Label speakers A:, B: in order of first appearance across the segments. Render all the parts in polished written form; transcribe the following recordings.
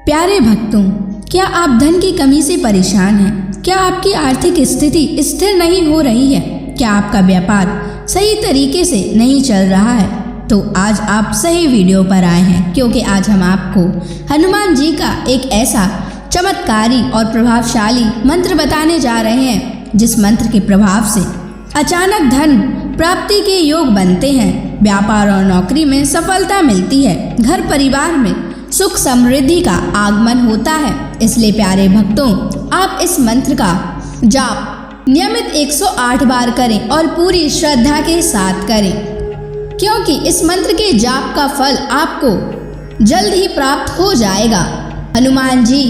A: प्यारे भक्तों, क्या आप धन की कमी से परेशान हैं? क्या आपकी आर्थिक स्थिति स्थिर नहीं हो रही है? क्या आपका व्यापार सही तरीके से नहीं चल रहा है? तो आज आप सही वीडियो पर आए हैं, क्योंकि आज हम आपको हनुमान जी का एक ऐसा चमत्कारी और प्रभावशाली मंत्र बताने जा रहे हैं, जिस मंत्र के प्रभाव से अचानक धन प्राप्ति के योग बनते हैं, व्यापार और नौकरी में सफलता मिलती है, घर परिवार में सुख समृद्धि का आगमन होता है। इसलिए प्यारे भक्तों, आप इस मंत्र का जाप नियमित 108 बार करें और पूरी श्रद्धा के साथ करें, क्योंकि इस मंत्र के जाप का फल आपको जल्द ही प्राप्त हो जाएगा। हनुमान जी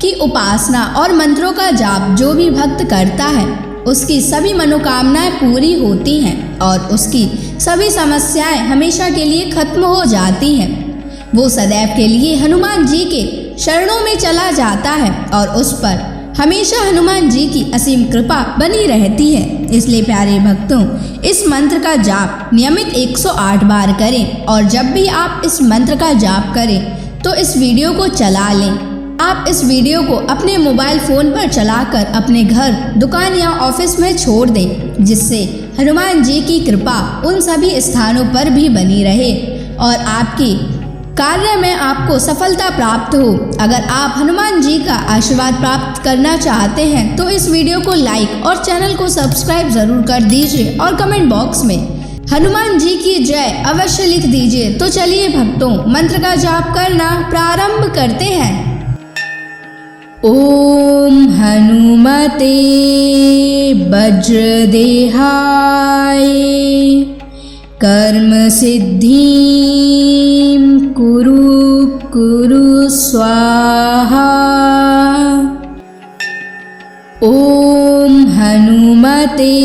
A: की उपासना और मंत्रों का जाप जो भी भक्त करता है, उसकी सभी मनोकामनाएं पूरी होती हैं और उसकी सभी समस्याएं हमेशा के लिए खत्म हो जाती हैं। वो सदैव के लिए हनुमान जी के शरणों में चला जाता है और उस पर हमेशा हनुमान जी की असीम कृपा बनी रहती है। इसलिए प्यारे भक्तों, इस मंत्र का जाप नियमित 108 बार करें और जब भी आप इस मंत्र का जाप करें तो इस वीडियो को चला लें। आप इस वीडियो को अपने मोबाइल फ़ोन पर चलाकर अपने घर, दुकान या ऑफिस में छोड़ दें, जिससे हनुमान जी की कृपा उन सभी स्थानों पर भी बनी रहे और आपकी कार्य में आपको सफलता प्राप्त हो। अगर आप हनुमान जी का आशीर्वाद प्राप्त करना चाहते हैं तो इस वीडियो को लाइक और चैनल को सब्सक्राइब जरूर कर दीजिए और कमेंट बॉक्स में हनुमान जी की जय अवश्य लिख दीजिए। तो चलिए भक्तों, मंत्र का जाप करना प्रारंभ करते हैं। ओम हनुमते वज्रदेहाय कर्म सिद्धिं कुरु स्वाहा। ओम हनुमते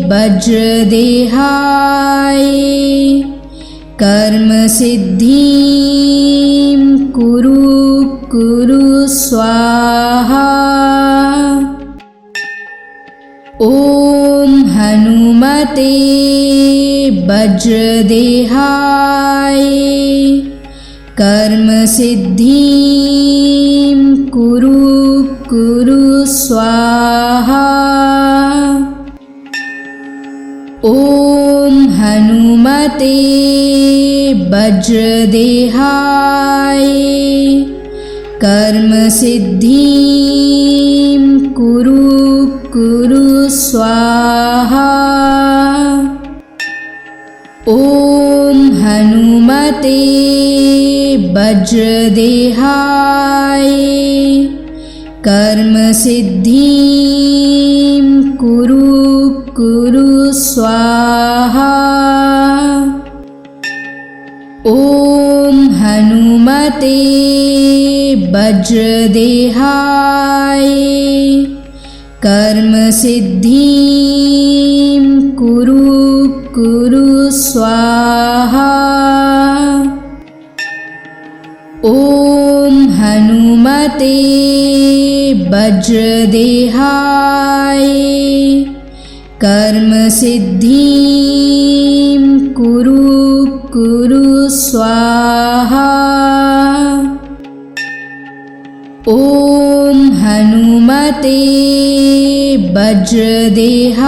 A: वज्रदेहाय कर्म सिद्धिं कुरु स्वाहा। ओम हनुमते वज्रदेहाय कर्म सिद्धिं कुरु स्वाहा। ओम हनुमते वज्रदेहाय कर्म सिद्धिं कुरु स्वाहा। ओम हनुमते वज्रदेहाय कर्म सिद्धिं कुरु स्वाहा। ओम हनुमते वज्रदेहाय कर्म सिद्धिं कुरु स्वाहा। ओम हनुमते वज्रदेहाय कर्म सिद्धिं कुरु स्वाहा। ओम हनुमते वज्रदेहाय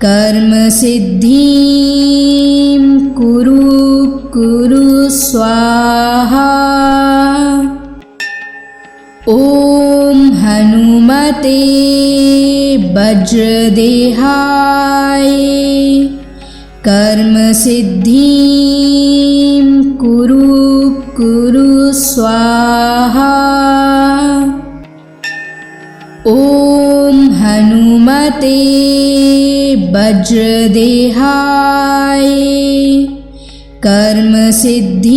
A: कर्म सिद्धिं कुरु स्वाहा। ओम हनुमते वज्रदेहाय कर्म सिद्धिं कुरु स्वाहा। ओम हनुमते वज्रदेहाय कर्म सिद्धिं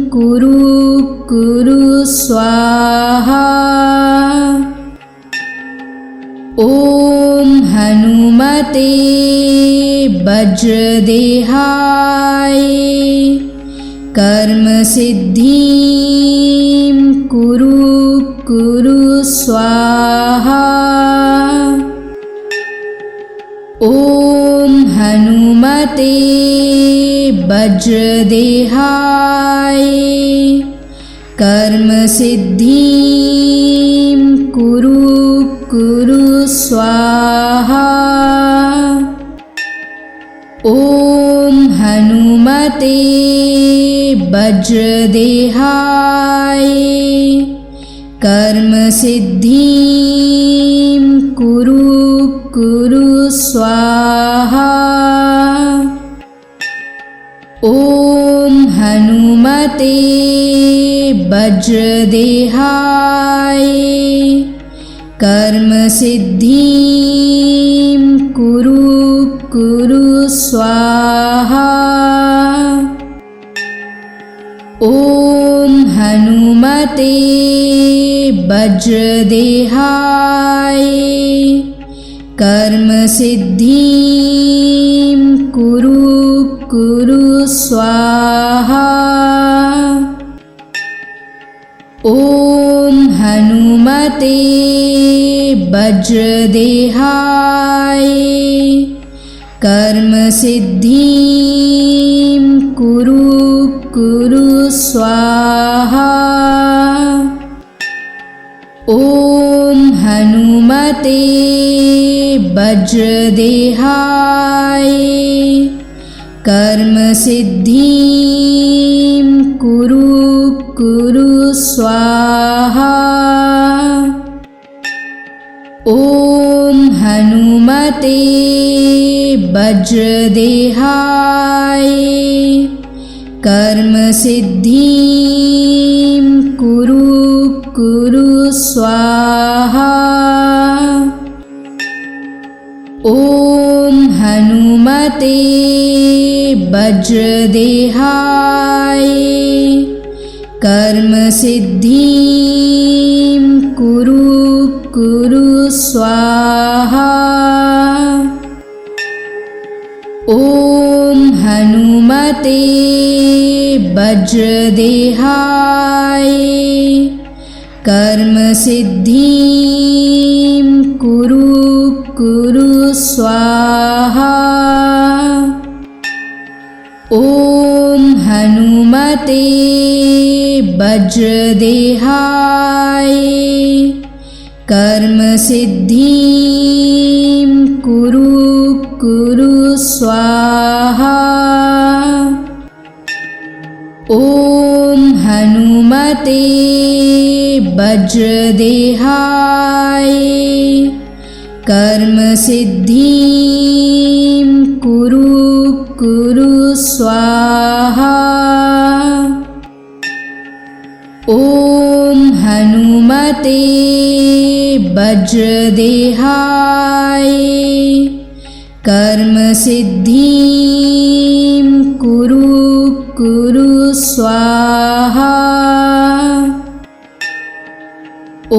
A: कुरु स्वाहा। ओम हनुमते वज्रदेहाय कर्म सिद्धिं कुरु स्वाहा। ओम हनुमते वज्रदेहाय कर्म सिद्धिं कुरु कुरु स्वाहा। ॐ हनुमते वज्रदेहाय कर्म सिद्धिं कुरु कुरु स्वाहा। ॐ हनुमते वज्रदेहाय कर्म सिद्धिं कुरु कुरु स्वाहा। ॐ हनुमते वज्रदेहाय कर्म सिद्धिं कुरु कुरु स्वाहा। ॐ हनुमते वज्रदेहाय कर्म सिद्धिं कुरु कुरु स्वाहा। ॐ हनुमते वज्रदेहाय कर्म सिद्धिं कुरु कुरु स्वाहा। ॐ हनुमते वज्रदेहाय कर्म सिद्धिं कुरु कुरु स्वाहा। ॐ हनुमते वज्रदेहाय कर्म सिद्धिं कुरु कुरु स्वाहा। ॐ हनुमते वज्रदेहाय कर्म सिद्धिं कुरु कुरु स्वाहा। ॐ हनुमते वज्रदेहाय कर्म सिद्धिं कुरु कुरु स्वाहा। ॐ हनुमते वज्रदेहाय कर्म सिद्धिं कुरु कुरु स्वाहा। ॐ हनुमते वज्रदेहाय कर्म सिद्धिं कुरु कुरु स्वाहा। ॐ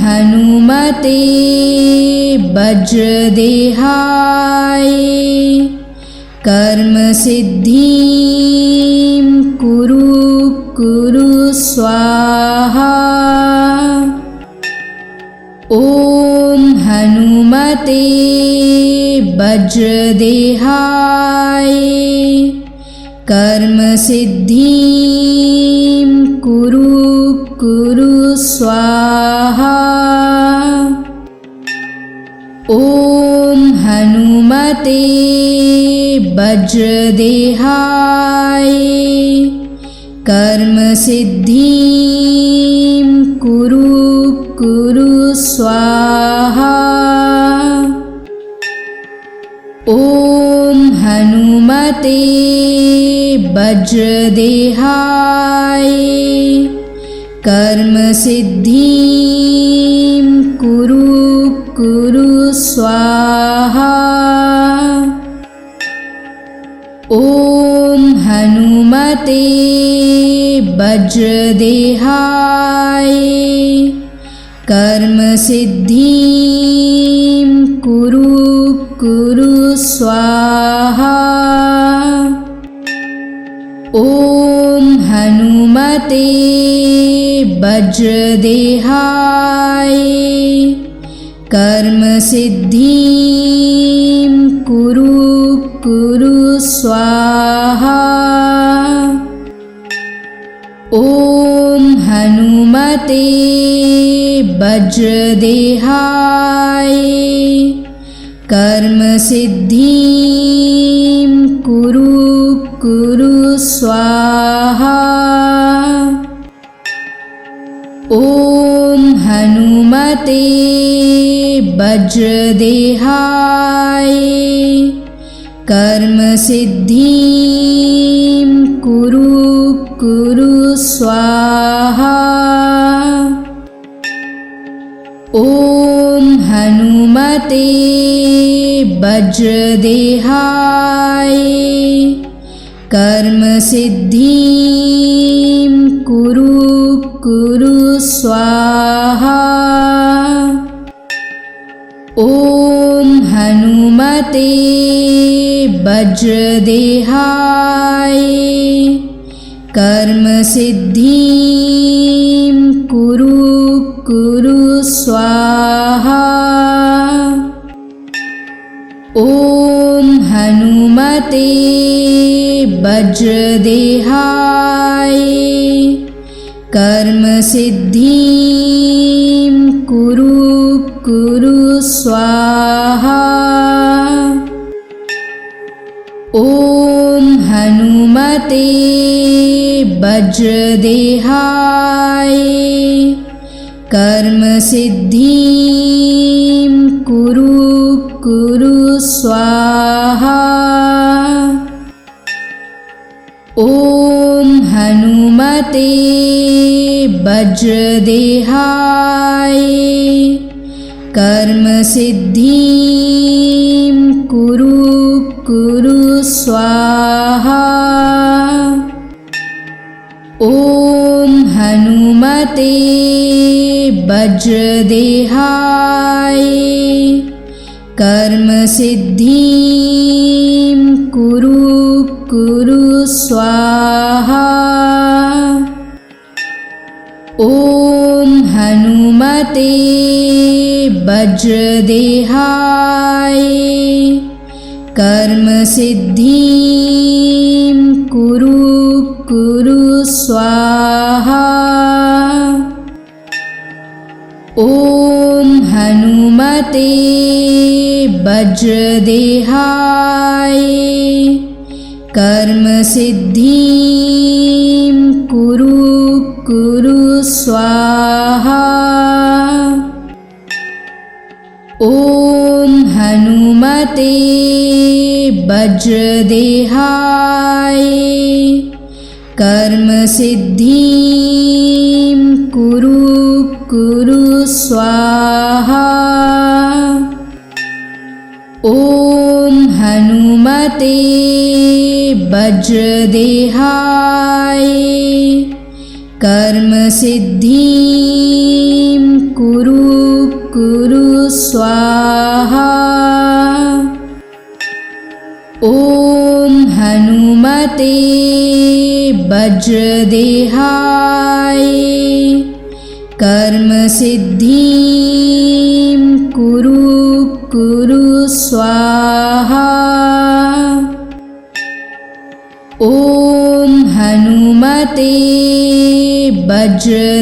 A: हनुमते वज्रदेहाय कर्म सिद्धिं कुरु कुरु स्वाहा। ॐ हनुमते वज्रदेहाय कर्म सिद्धिं कुरु कुरु स्वाहा। ॐ हनुमते वज्रदेहाय कर्म सिद्धिं कुरु कुरु स्वाहा। ॐ हनुमते वज्रदेहाय कर्म सिद्धिं कुरु कुरु स्वाहा। ॐ हनुमते वज्रदेहाय कर्म सिद्धिं कुरु कुरु स्वाहा। ॐ हनुमते वज्रदेहाय कर्म सिद्धिं कुरु कुरु स्वाहा। स्वाहा। ॐ हनुमते वज्रदेहाय कर्मसिद्धिं कुरु स्वाहा। ॐ हनुमते वज्रदेहाय कर्मसिद्धिं कुरु स्वाहा। ॐ हनुमते वज्रदेहाय कर्मसिद्धिं कुरु स्वाहा। ॐ हनुमते वज्रदेहाय कर्मसिद्धिं कुरु स्वाहा। ॐ हनुमते वज्रदेहाय कर्मसिद्धिं कुरु स्वाहा। ॐ हनुमते वज्रदेहाय कर्मसिद्धिं कुरु स्वाहा। ॐ हनुमते वज्रदेहाय कर्मसिद्धिं कुरु स्वाहा। ॐ हनुमते वज्रदेहाय कर्मसिद्धिं कुरु स्वाहा। ॐ हनुमते वज्रदेहाय कर्मसिद्धिं कुरु स्वाहा। ॐ हनुमते वज्रदेहाय कर्मसिद्धिं कुरु स्वाहा। ॐ हनुमते वज्रदेहाय कर्मसिद्धिं कुरु स्वाहा। ॐ हनुमते वज्रदेहाय कर्मसिद्धिं कुरु स्वाहा। ॐ हनुमते वज्रदेहाय कर्मसिद्धिं कुरु स्वाहा। ॐ हनुमते वज्रदेहाय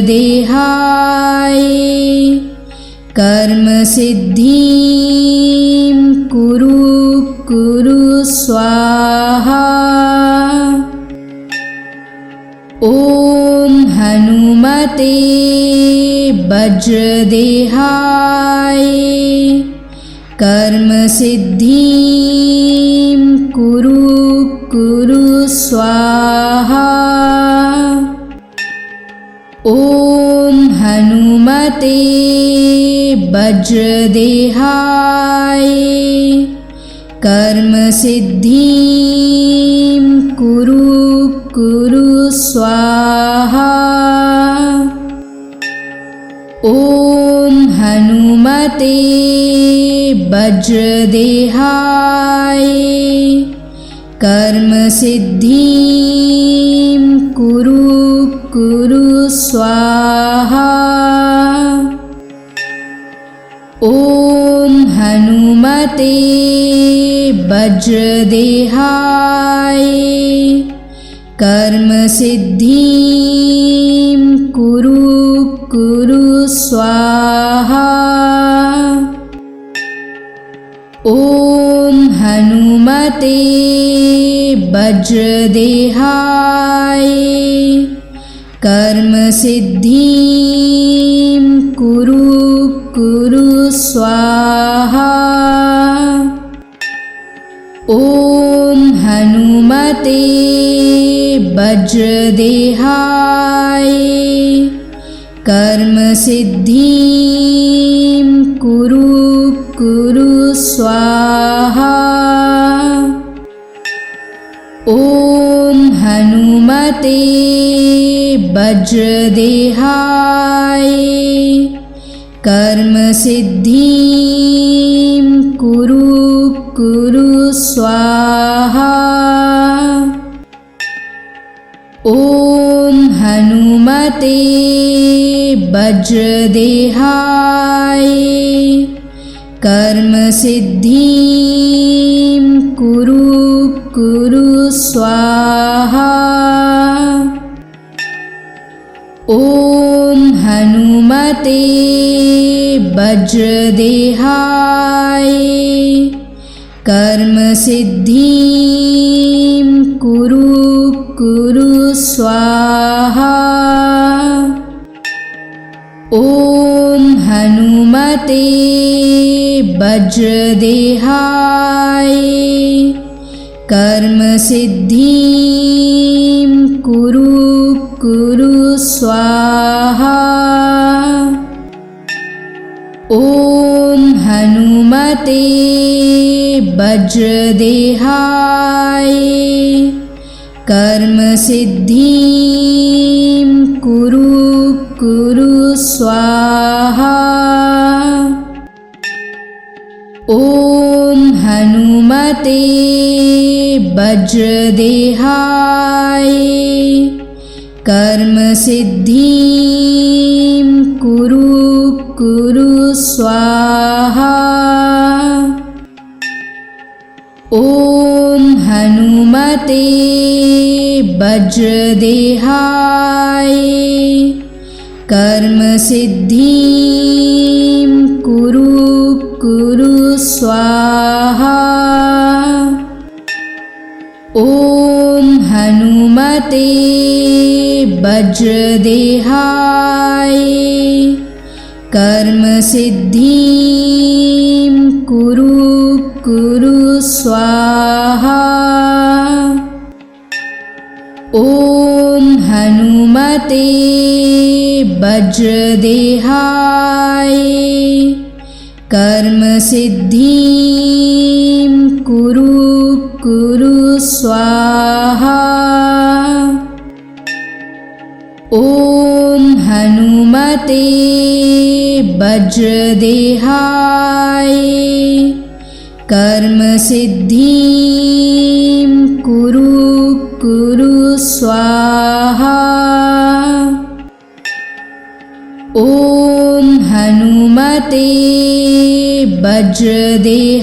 A: कर्मसिद्धिं कुरु स्वाहा। ॐ हनुमते वज्रदेहाय कर्मसिद्धिं कुरु स्वाहा। ॐ हनुमते वज्रदेहाय कर्मसिद्धिं कुरु स्वाहा। ॐ हनुमते वज्रदेहाय कर्मसिद्धिं कुरु स्वाहा। ॐ हनुमते वज्रदेहाय कर्म सिद्धिं कुरु कुरु स्वाहा। ॐ हनुमते वज्रदेहाय कर्म सिद्धिं कुरु कुरु स्वाहा। ॐ हनुमते वज्रदेहाय कर्म सिद्धिं कुरु कुरु स्वाहा। ॐ हनुमते वज्रदेहाय कर्म सिद्धिं कुरु कुरु स्वाहा। ॐ हनुमते वज्रदेहाय कर्म सिद्धिं कुरु कुरु स्वाहा। ॐ हनुमते वज्रदेहाय कर्म सिद्धिं कुरु कुरु स्वाहा। ॐ हनुमते वज्रदेहाय कर्म सिद्धिं कुरु कुरु स्वाहा। ॐ हनुमते वज्रदेहाय कर्म सिद्धिं कुरु कुरु स्वाहा। ॐ हनुमते वज्रदेहाय कर्म सिद्धिं कुरु कुरु स्वाहा। ॐ हनुमते वज्रदेहाय कर्म सिद्धिं कुरु कुरु स्वाहा। ॐ हनुमते वज्रदेहाय कर्म सिद्धिं कुरु कुरु स्वाहा। ॐ हनुमते वज्रदेहाय कर्म सिद्धिं कुरु कुरु स्वाहा। ॐ हनुमते वज्रदेहाय कर्म सिद्धिं कुरु कुरु स्वाहा। ॐ हनुमते वज्रदेहाय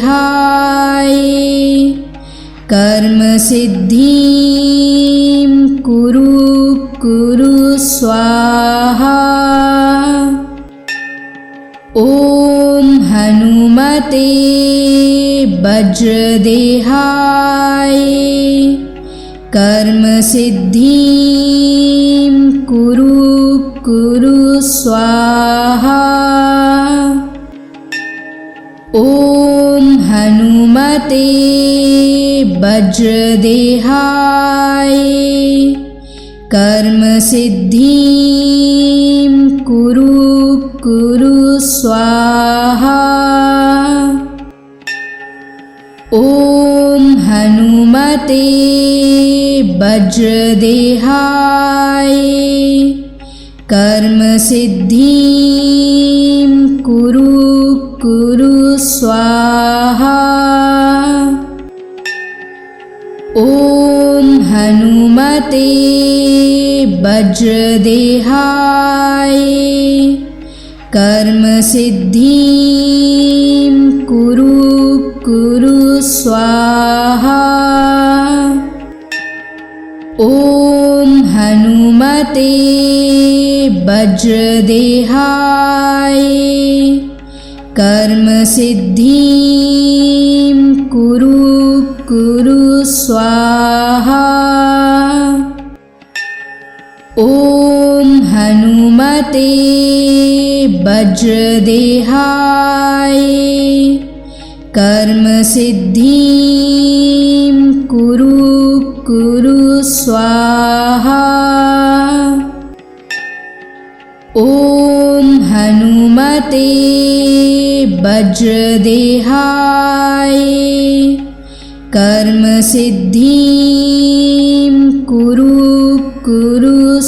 A: कर्म सिद्धिं कुरु कुरु स्वाहा। ॐ हनुमते वज्रदेहाय कर्म सिद्धिं कुरु कुरु स्वाहा। ॐ हनुमते वज्रदेहाय कर्म सिद्धिं कुरु कुरु स्वाहा। ॐ हनुमते वज्रदेहाय कर्म सिद्धिं कुरु कुरु स्वाहा। ॐ हनुमते वज्रदेहाय कर्म सिद्धिं कुरु कुरु स्वाहा। ॐ हनुमते वज्रदेहाय कर्मसिद्धिं कुरु स्वाहा। ॐ हनुमते वज्रदेहाय कर्मसिद्धिं कुरु स्वाहा। ॐ हनुमते वज्रदेहाय कर्मसिद्धिं कुरु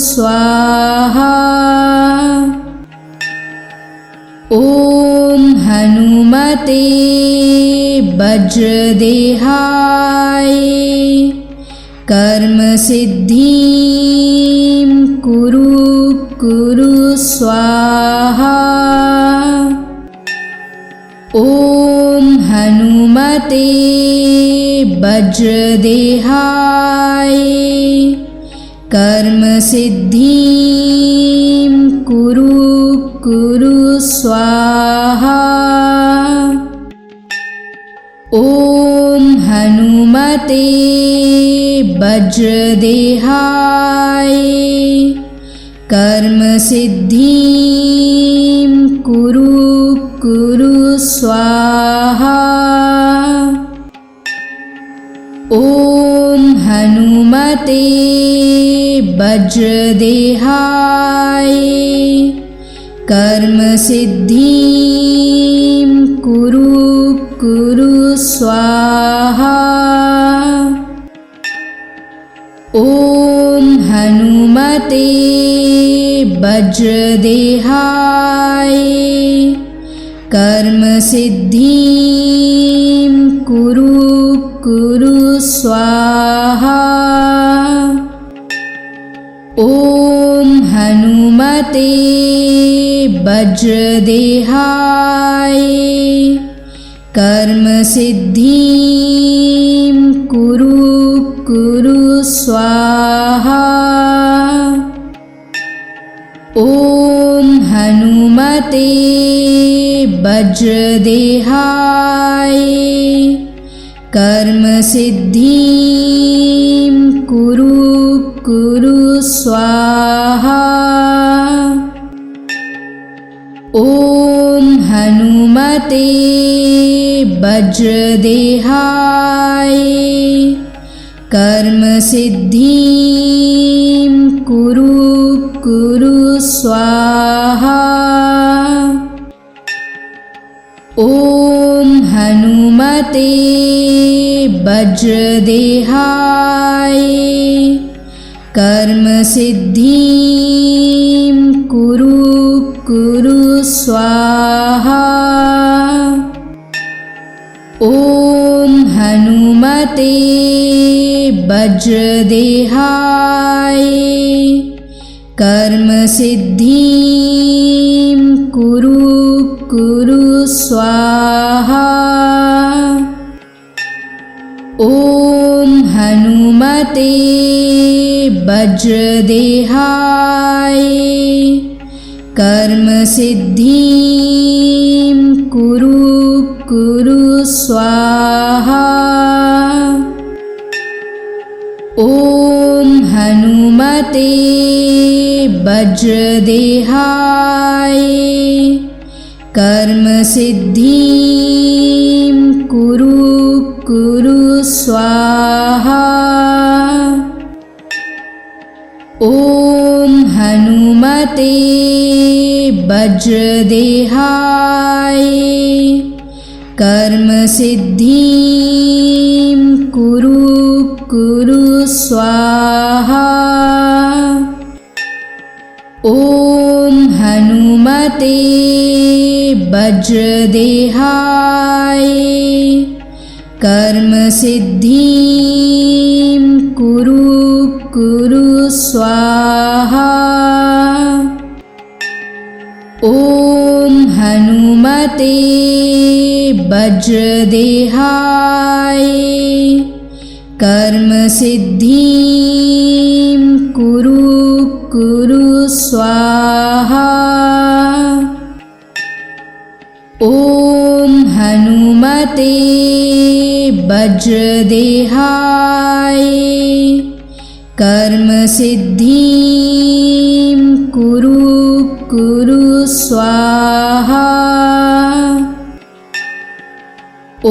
A: स्वाहा। ॐ हनुमते वज्रदेहाय कर्मसिद्धिं कुरु स्वाहा। ॐ हनुमते वज्रदेहाय कर्मसिद्धिं कुरु स्वाहा। ॐ हनुमते वज्रदेहाय कर्मसिद्धिं कुरु स्वाहा। ॐ हनुमते वज्रदेहाय कर्मसिद्धिं कुरु स्वाहा। ॐ हनुमते वज्रदेहाय कर्मसिद्धिं कुरु स्वाहा। ॐ हनुमते वज्रदेहाय कर्मसिद्धिं कुरु स्वाहा। ॐ हनुमते वज्रदेहाय कर्मसिद्धिं कुरु स्वाहा। ॐ हनुमते वज्रदेहाय कर्मसिद्धिं कुरु स्वाहा। ॐ हनुमते वज्रदेहाय कर्मसिद्धिं कुरु स्वाहा। ॐ हनुमते वज्रदेहाय कर्मसिद्धिं कुरु स्वाहा। ॐ हनुमते वज्रदेहाय कर्मसिद्धिं कुरु स्वाहा। ॐ हनुमते वज्रदेहाय कर्मसिद्धिं कुरु स्वाहा। ॐ हनुमते वज्रदेहाय कर्मसिद्धिं कुरु स्वाहा। ॐ हनुमते वज्रदेहाय कर्मसिद्धिं कुरु स्वाहा। ॐ हनुमते वज्रदेहाय कर्म सिद्धिं कुरु कुरु स्वाहा। ॐ हनुमते वज्रदेहाय कर्म सिद्धिं कुरु कुरु स्वाहा। ॐ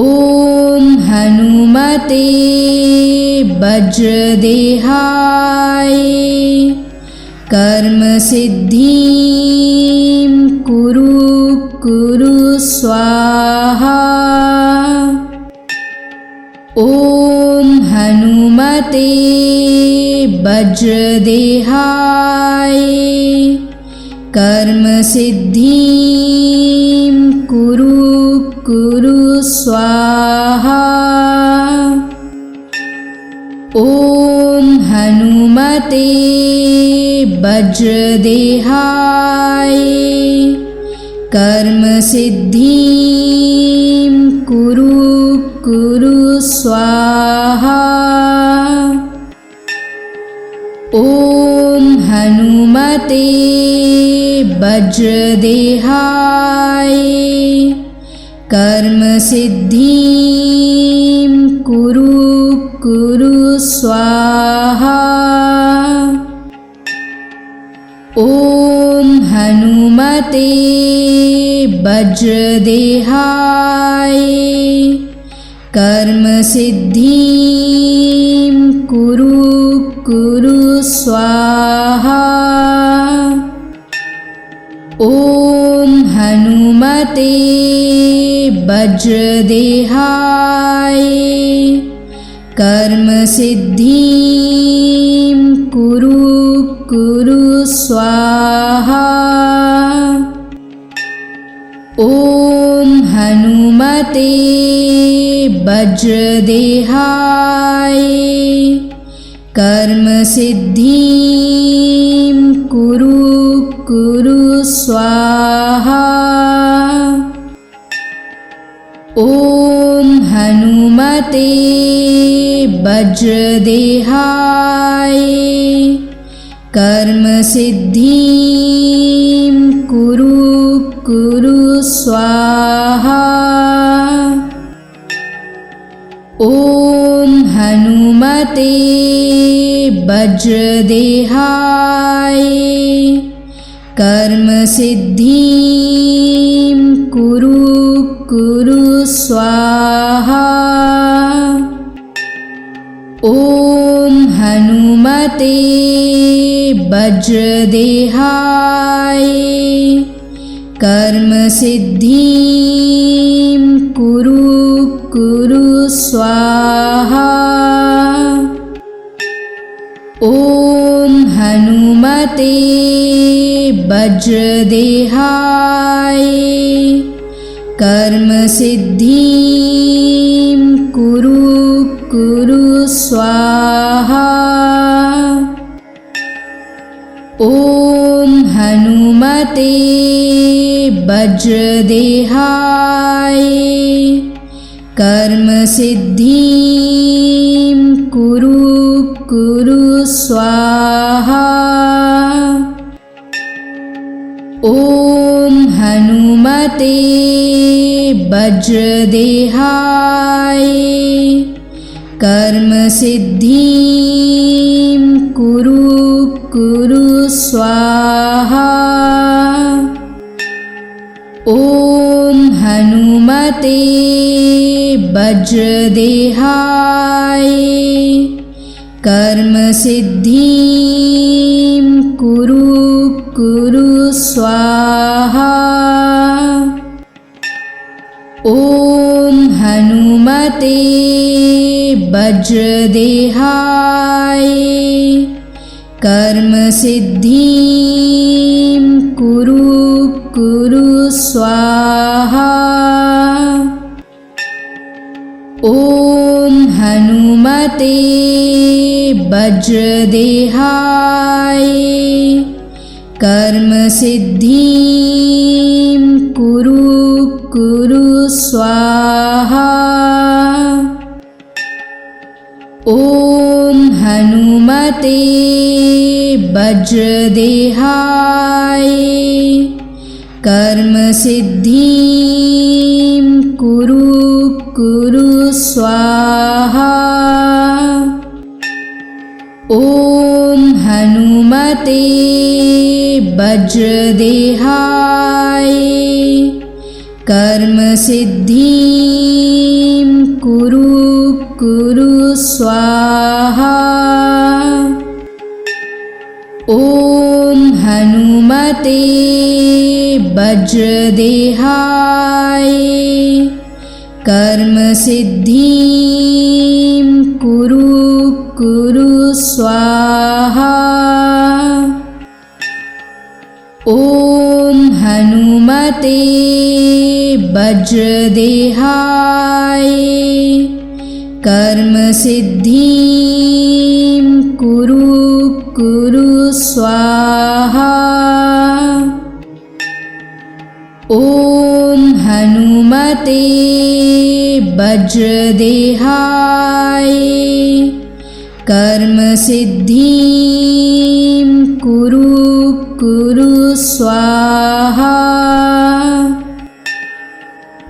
A: हनुमते वज्रदेहाय कर्म सिद्धिं कुरु कुरु स्वाहा। ॐ हनुमते वज्रदेहाय कर्म सिद्धिं कुरु कुरु स्वाहा। ॐ हनुमते वज्रदेहाय कर्म सिद्धिं कुरु कुरु स्वाहा। ॐ हनुमते वज्रदेहाय कर्म सिद्धिं कुरु कुरु स्वाहा। ॐ हनुमते वज्रदेहाय कर्म सिद्धिं कुरु कुरु स्वाहा। ॐ हनुमते वज्रदेहाय कर्म सिद्धिं कुरु कुरु स्वाहा। ॐ हनुमते वज्रदेहाय कर्म सिद्धिं कुरु कुरु स्वाहा। ॐ हनुमते वज्रदेहाय कर्म सिद्धिं कुरु कुरु स्वाहा। ॐ हनुमते वज्रदेहाय कर्म सिद्धिं कुरु कुरु स्वाहा। ॐ हनुमते वज्रदेहाय कर्म सिद्धिं कुरु कुरु स्वाहा। ॐ हनुमते वज्रदेहाय कर्म सिद्धिं कुरु कुरु स्वाहा। ॐ हनुमते वज्रदेहाय कर्म सिद्धिं कुरु कुरु स्वाहा। ॐ हनुमते वज्रदेहाय कर्म सिद्धिं कुरु कुरु स्वाहा। ॐ हनुमते वज्रदेहाय कर्म सिद्धिं कुरु कुरु स्वाहा। ॐ हनुमते वज्रदेहाय कर्म सिद्धिं कुरु कुरु स्वाहा। ॐ हनुमते वज्रदेहाय कर्म सिद्धिं कुरु कुरु स्वाहा। ॐ हनुमते वज्रदेहाय कर्म सिद्धिं कुरु स्वाहा। ॐ हनुमते वज्रदेहाय कर्म सिद्धिं कुरु स्वाहा। ॐ हनुमते वज्रदेहाय कर्म सिद्धिं कुरु स्वाहा। ॐ हनुमते वज्रदेहाय कर्म सिद्धिं कुरु स्वाहा। ॐ हनुमते वज्रदेहाय कर्म सिद्धिं कुरु स्वाहा।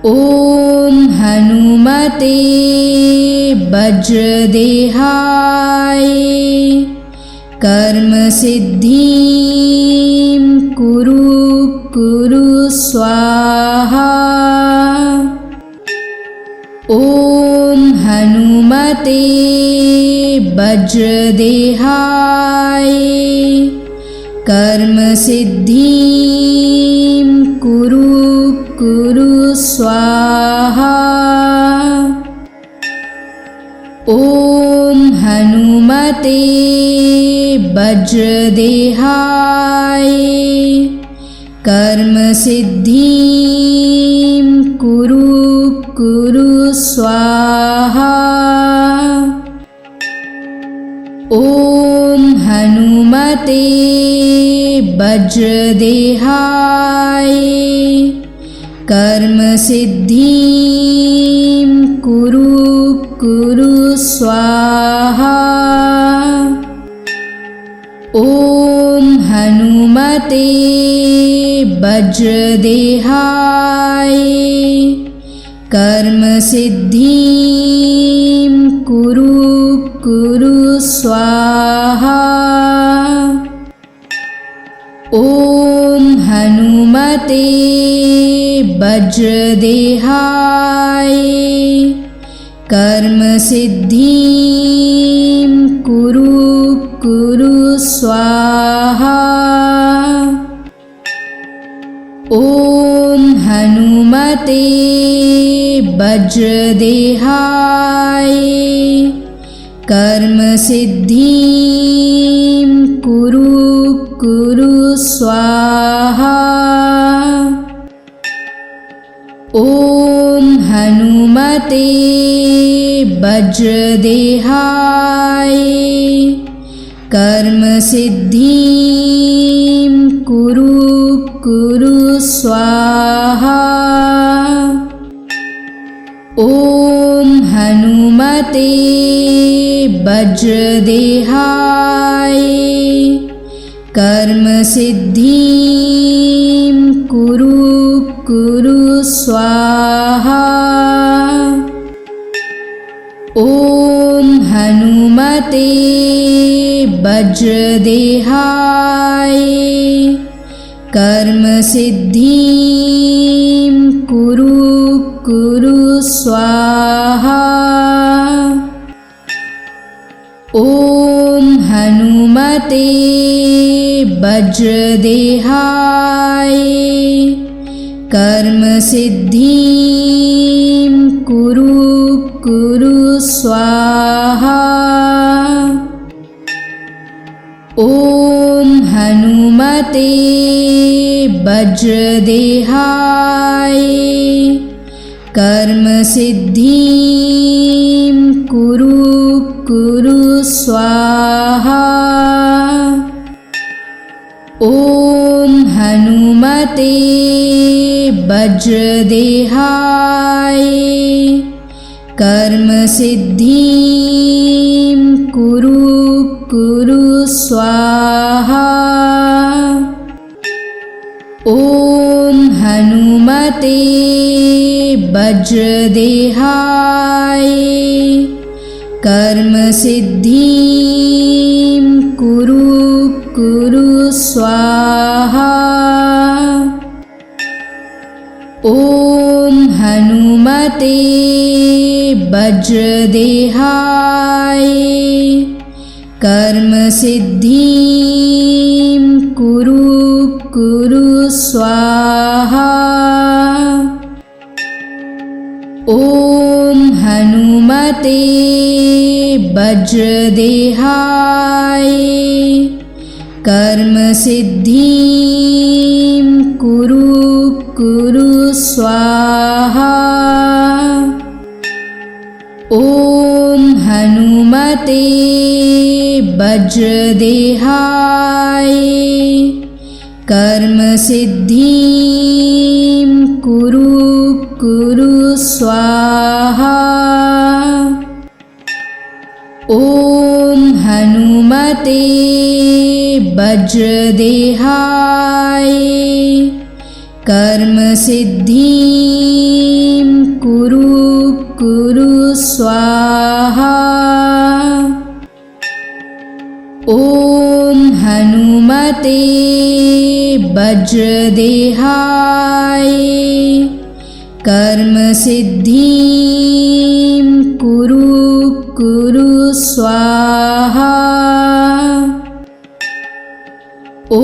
A: ॐ हनुमते वज्रदेहाय कर्म सिद्धिं कुरु स्वाहा। ॐ हनुमते वज्रदेहाय कर्म सिद्धिं कुरु स्वाहा। ॐ हनुमते वज्रदेहाय कर्म सिद्धिं कुरु स्वाहा। ॐ हनुमते वज्रदेहाय कर्म सिद्धिं कुरु स्वाहा। ॐ हनुमते वज्रदेहाय कर्म सिद्धिं कुरु स्वाहा। ॐ हनुमते वज्रदेहाय कर्म सिद्धिं कुरु स्वाहा। ॐ हनुमते वज्रदेहाय कर्म सिद्धिं कुरु स्वाहा। ॐ हनुमते वज्रदेहाय कर्म सिद्धिं कुरु स्वाहा। ॐ हनुमते वज्रदेहाय कर्म सिद्धिं कुरु स्वाहा। ॐ हनुमते वज्रदेहाय कर्म सिद्धिं कुरु स्वाहा। ॐ हनुमते वज्रदेहाय कर्म सिद्धिं कुरु स्वाहा। ॐ हनुमते वज्रदेहाय कर्म सिद्धिं कुरु स्वाहा। ॐ हनुमते वज्रदेहाय कर्म सिद्धिं कुरु कुरु स्वाहा। ॐ हनुमते वज्रदेहाय कर्म सिद्धिं कुरु कुरु स्वाहा। ॐ हनुमते वज्रदेहाय कर्म सिद्धिं कुरु कुरु स्वाहा। ॐ हनुमते वज्रदेहाय कर्म सिद्धिं कुरु कुरु स्वाहा। ॐ हनुमते वज्रदेहाय कर्म सिद्धिं कुरु कुरु स्वाहा। ॐ हनुमते वज्रदेहाय कर्म सिद्धिं कुरु कुरु स्वाहा। ॐ हनुमते वज्रदेहाय कर्म सिद्धिं कुरु कुरु स्वाहा। ॐ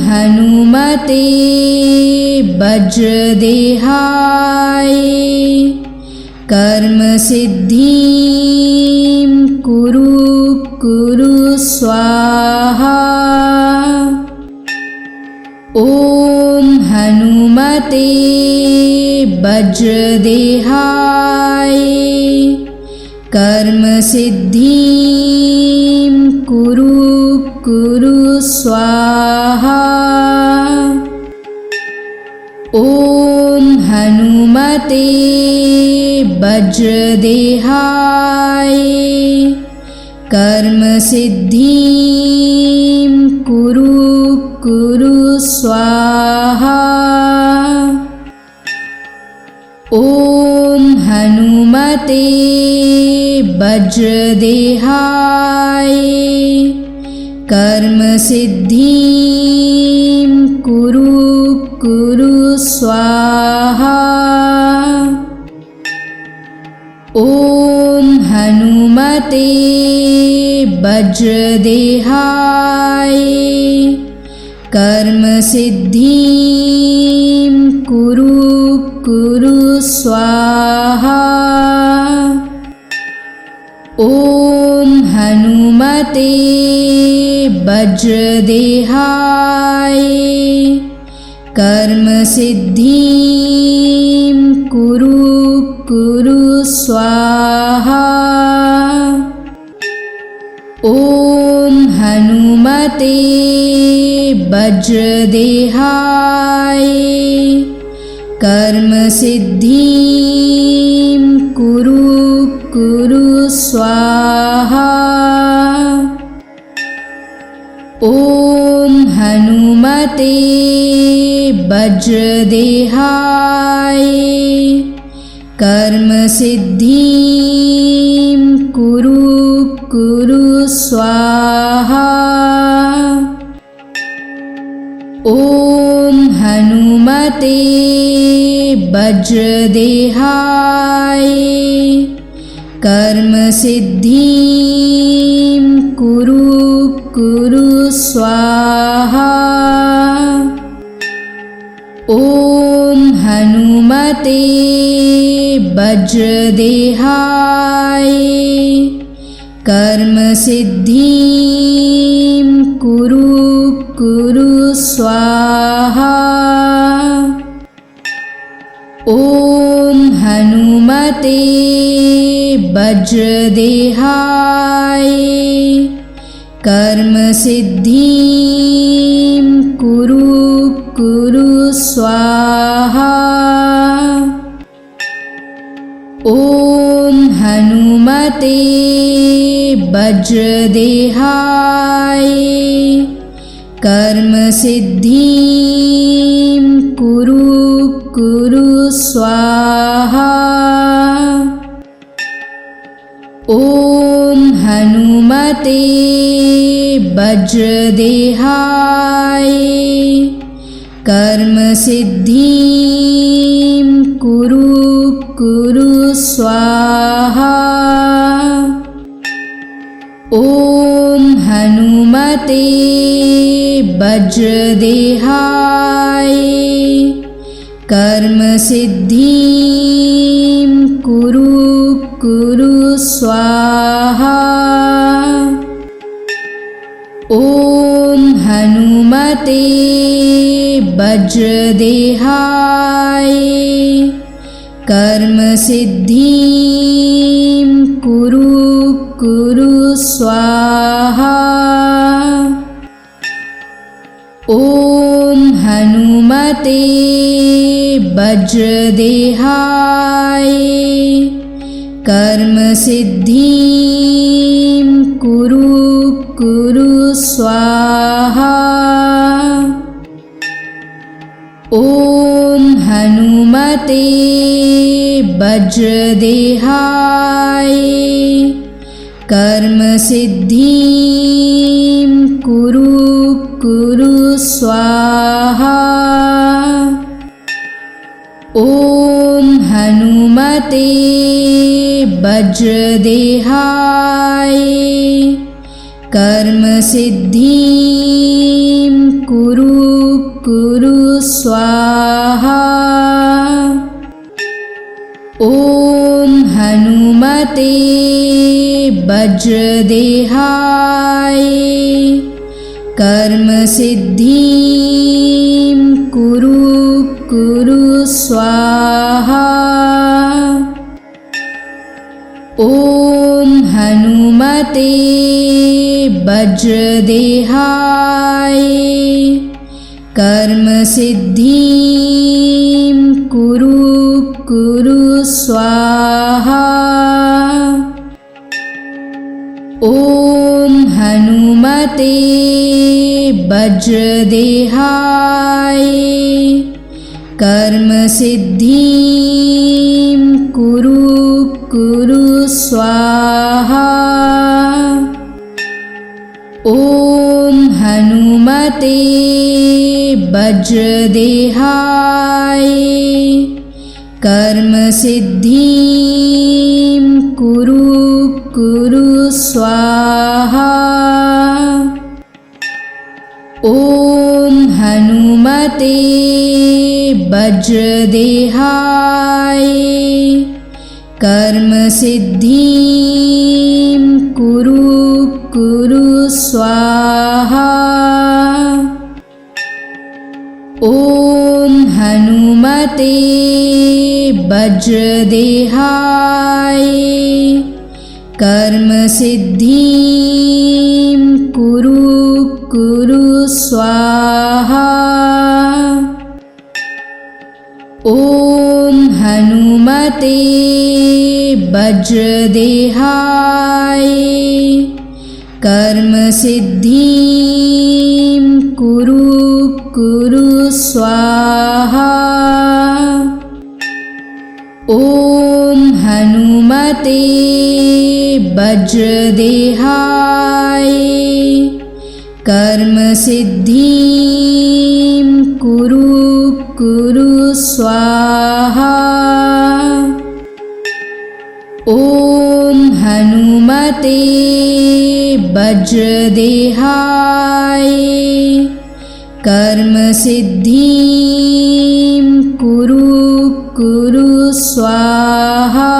A: हनुमते वज्रदेहाय कर्म सिद्धिं कुरु कुरु स्वाहा। ॐ हनुमते वज्रदेहाय कर्म सिद्धिं कुरु कुरु स्वाहा। ॐ हनुमते वज्रदेहाय कर्म सिद्धिं कुरु कुरु स्वाहा। ॐ हनुमते वज्रदेहाय कर्म सिद्धिं कुरु कुरु स्वाहा। ॐ हनुमते वज्रदेहाय कर्म सिद्धिं कुरु कुरु स्वाहा। ॐ हनुमते वज्रदेहाय कर्म सिद्धिं कुरु कुरु स्वाहा। ॐ हनुमते वज्रदेहाय कर्म सिद्धिं कुरु कुरु स्वाहा। ॐ हनुमते वज्रदेहाय कर्म सिद्धिं कुरु कुरु स्वाहा। ॐ हनुमते वज्रदेहाय कर्म सिद्धिं कुरु कुरु स्वाहा। ॐ हनुमते वज्रदेहाय कर्म सिद्धिं कुरु कुरु स्वाहा। ॐ हनुमते वज्रदेहाय कर्म सिद्धिं कुरु कुरु स्वाहा। ॐ हनुमते वज्रदेहाय कर्मसिद्धिं कुरु कुरु स्वाहा। ॐ हनुमते वज्रदेहाय कर्मसिद्धिं कुरु कुरु स्वाहा। ॐ हनुमते वज्रदेहाय कर्मसिद्धिं कुरु कुरु स्वाहा। ॐ हनुमते वज्रदेहाय कर्मसिद्धिं कुरु कुरु स्वाहा। ॐ हनुमते वज्रदेहाय कर्मसिद्धिं कुरु कुरु स्वाहा। ॐ हनुमते वज्रदेहाय कर्मसिद्धिं कुरु कुरु स्वाहा। ॐ हनुमते वज्रदेहाय कर्मसिद्धिं कुरु कुरु स्वाहा। ॐ हनुमते वज्रदेहाय कर्मसिद्धिं कुरु कुरु स्वाहा। ॐ हनुमते वज्रदेहाय कर्मसिद्धिं कुरु कुरु स्वाहा। ॐ हनुमते वज्रदेहाय कर्मसिद्धिं कुरु कुरु स्वाहा। ॐ हनुमते वज्रदेहाय कर्मसिद्धिं कुरु कुरु स्वाहा। ॐ हनुमते वज्रदेहाय कर्मसिद्धिं कुरु कुरु स्वाहा। ॐ हनुमते वज्रदेहाय कर्मसिद्धिं कुरु कुरु स्वाहा। ॐ हनुमते वज्रदेहाय कर्मसिद्धिं कुरु कुरु स्वाहा। ॐ हनुमते वज्रदेहाय कर्मसिद्धिं कुरु कुरु स्वाहा। ॐ हनुमते वज्रदेहाय कर्मसिद्धिं कुरु कुरु स्वाहा।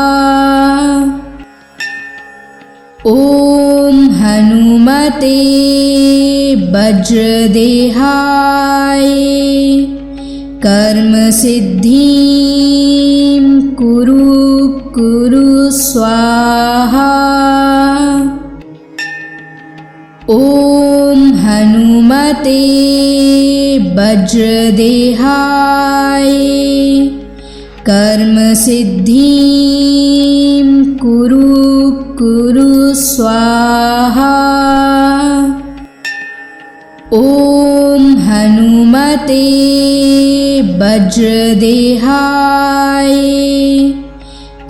A: ॐ हनुमते वज्रदेहाय कर्मसिद्धिं कुरु कुरु स्वाहा। ॐ हनुमते वज्रदेहाय कर्म सिद्धिं कुरु कुरु स्वाहा। ॐ हनुमते वज्रदेहाय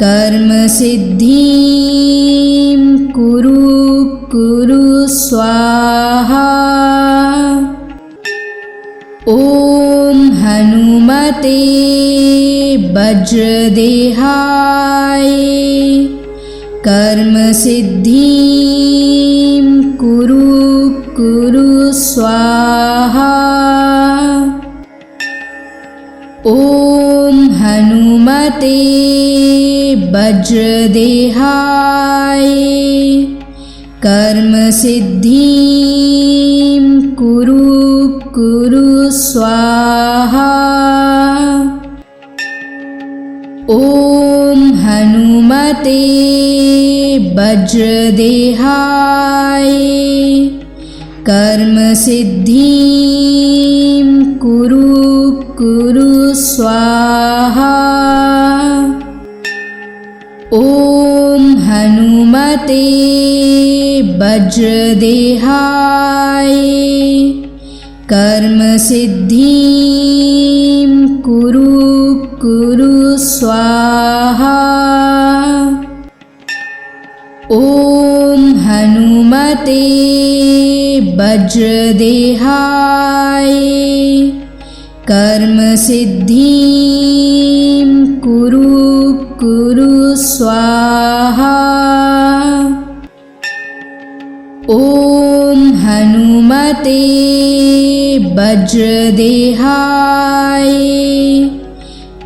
A: कर्म सिद्धिं कुरु कुरु स्वाहा। ॐ हनुमते वज्रदेहाय कर्म सिद्धिं कुरु कुरु स्वाहा। ॐ हनुमते वज्रदेहाय कर्म सिद्धिं कुरु कुरु स्वाहा। ॐ हनुमते वज्रदेहाय कर्म सिद्धिं कुरु कुरु स्वाहा। ॐ हनुमते वज्रदेहाय कर्म सिद्धिं कुरु कुरु स्वाहा। ॐ हनुमते वज्रदेहाय कर्म सिद्धिं कुरु कुरु स्वाहा। ॐ हनुमते वज्रदेहाय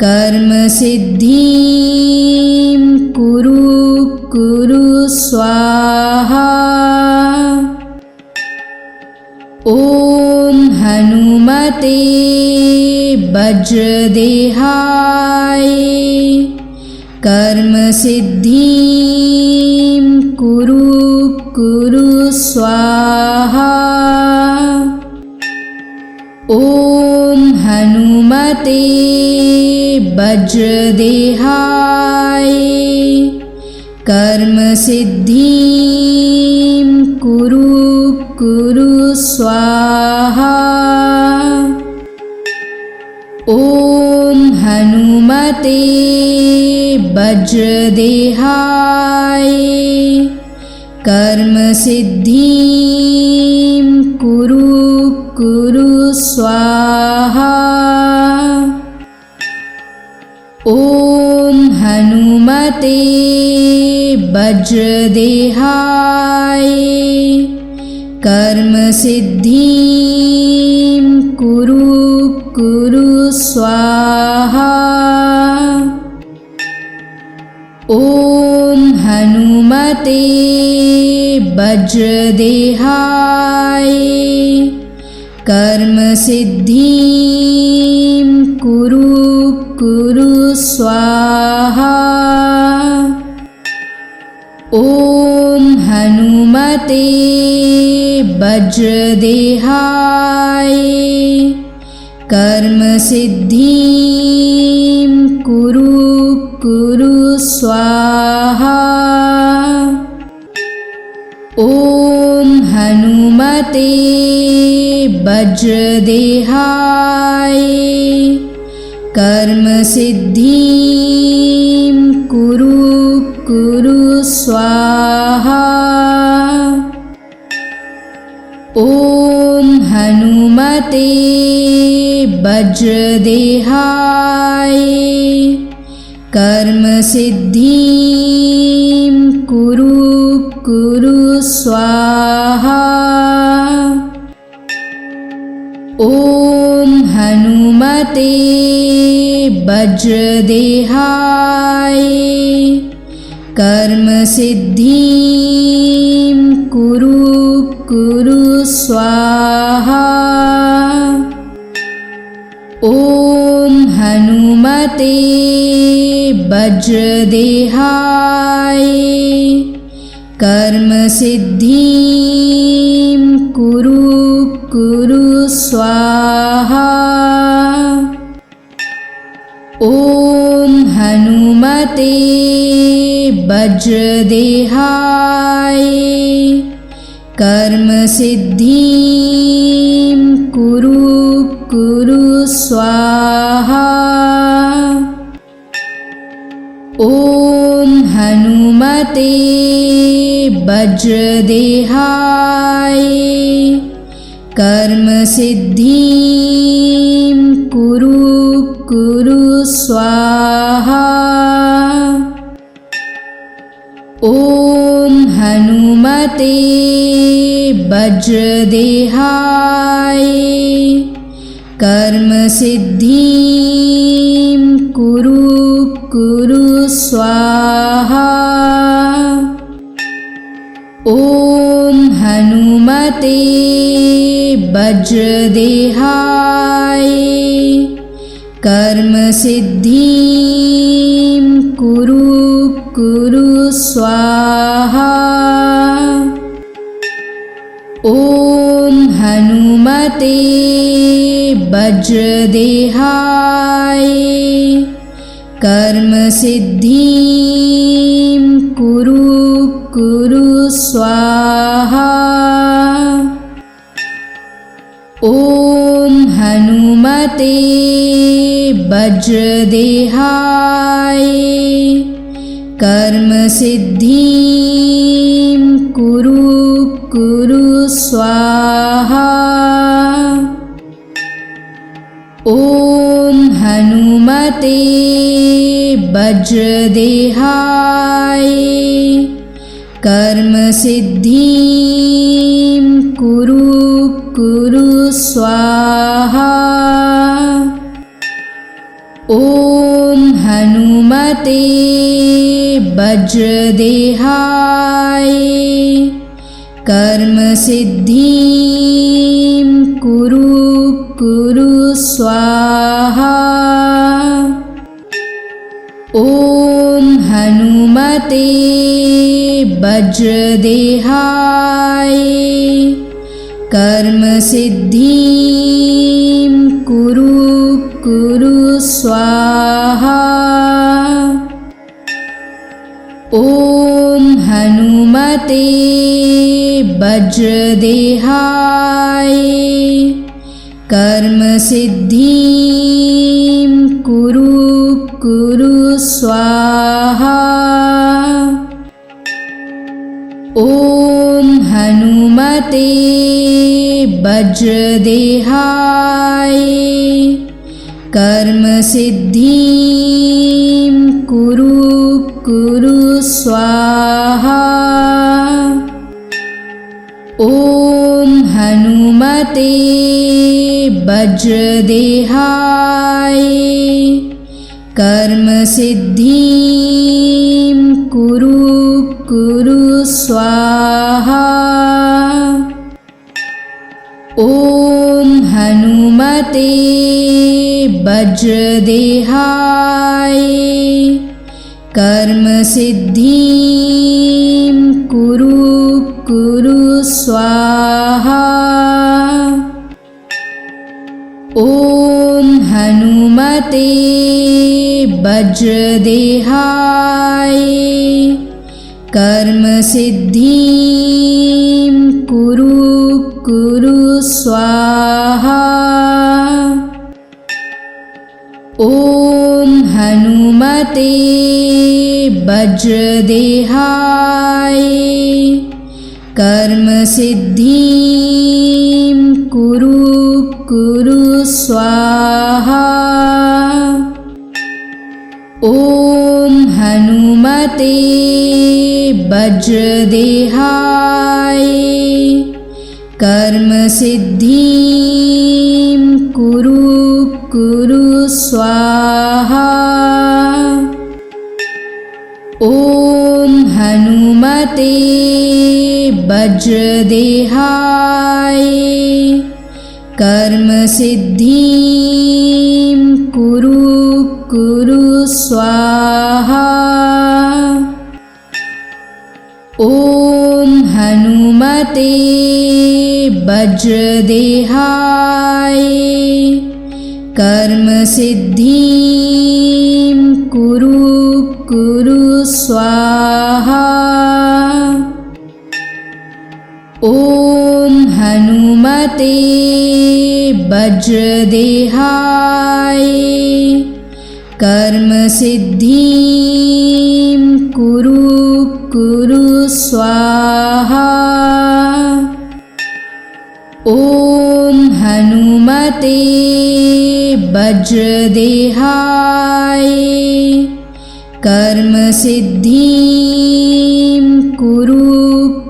A: कर्म सिद्धिं कुरु कुरु स्वाहा। ॐ हनुमते वज्रदेहाय कर्म सिद्धिं कुरु कुरु स्वाहा। ॐ हनुमते वज्रदेहाय कर्म सिद्धिं कुरु कुरु स्वाहा। ॐ हनुमते वज्रदेहाय कर्म सिद्धिं कुरु कुरु स्वाहा। ॐ हनुमते वज्रदेहाय कर्म सिद्धिं कुरु कुरु स्वाहा। ॐ हनुमते वज्रदेहाय कर्म सिद्धिं कुरु कुरु स्वाहा। ॐ हनुमते वज्रदेहाय कर्म सिद्धिं कुरु कुरु स्वाहा। ॐ हनुमते वज्रदेहाय कर्म सिद्धिं कुरु कुरु स्वाहा। ॐ हनुमते वज्रदेहाय कर्म सिद्धिं कुरु कुरु स्वाहा। ॐ हनुमते वज्रदेहाय कर्म सिद्धिं कुरु कुरु स्वाहा। ॐ हनुमते वज्रदेहाय कर्म सिद्धिं कुरु कुरु स्वाहा। हनुमते वज्रदेहाय कर्म सिद्धिं कुरु कुरु स्वाहा। ॐ हनुमते वज्रदेहाय कर्म सिद्धिं कुरु कुरु स्वाहा। ॐ हनुमते वज्रदेहाय कर्म सिद्धिं कुरु कुरु स्वाहा। ॐ हनुमते वज्रदेहाय कर्म सिद्धिं कुरु कुरु स्वाहा। ॐ हनुमते वज्रदेहाय कर्म सिद्धिं कुरु कुरु स्वाहा। ॐ हनुमते वज्रदेहाय कर्म सिद्धिं कुरु कुरु स्वाहा। ॐ हनुमते वज्रदेहाय कर्म सिद्धिं कुरु कुरु स्वाहा। ॐ हनुमते वज्रदेहाय कर्म सिद्धिं कुरु कुरु स्वाहा। ॐ हनुमते वज्रदेहाय कर्म सिद्धिं कुरु कुरु स्वाहा। ॐ हनुमते वज्रदेहाय कर्म सिद्धिं कुरु कुरु स्वाहा। ॐ हनुमते वज्रदेहाय कर्म सिद्धिं कुरु कुरु स्वाहा। ॐ हनुमते वज्रदेहाय कर्म सिद्धिं कुरु कुरु स्वाहा। ॐ हनुमते वज्रदेहाय कर्म सिद्धिं कुरु कुरु स्वाहा। ॐ हनुमते वज्रदेहाय कर्म सिद्धिं कुरु कुरु स्वाहा। ॐ हनुमते वज्रदेहाय कर्म सिद्धिं कुरु कुरु स्वाहा। ॐ हनुमते वज्रदेहाय कर्म सिद्धिं कुरु कुरु स्वाहा। ॐ हनुमते वज्रदेहाय कर्म सिद्धिं कुरु कुरु स्वाहा। ॐ हनुमते वज्रदेहाय कर्म सिद्धिं कुरु कुरु स्वाहा। ॐ हनुमते वज्रदेहाय कर्म सिद्धिं कुरु कुरु स्वाहा। ॐ हनुमते वज्रदेहाय कर्म सिद्धिं कुरु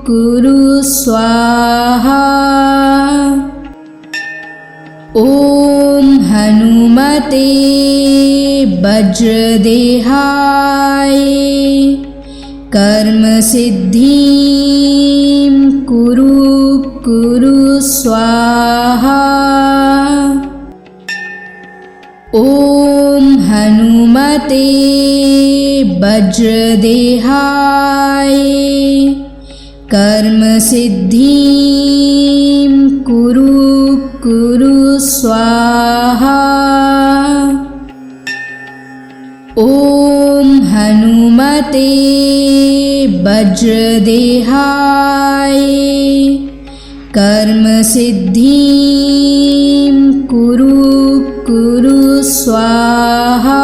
A: कुरु स्वाहा। ॐ हनुमते वज्रदेहाय कर्म सिद्धिं कुरु कुरु स्वाहा। ॐ हनुमते वज्रदेहाय कर्म सिद्धिं कुरु कुरु स्वाहा। ॐ हनुमते वज्रदेहाय कर्म सिद्धिं कुरु कुरु स्वाहा।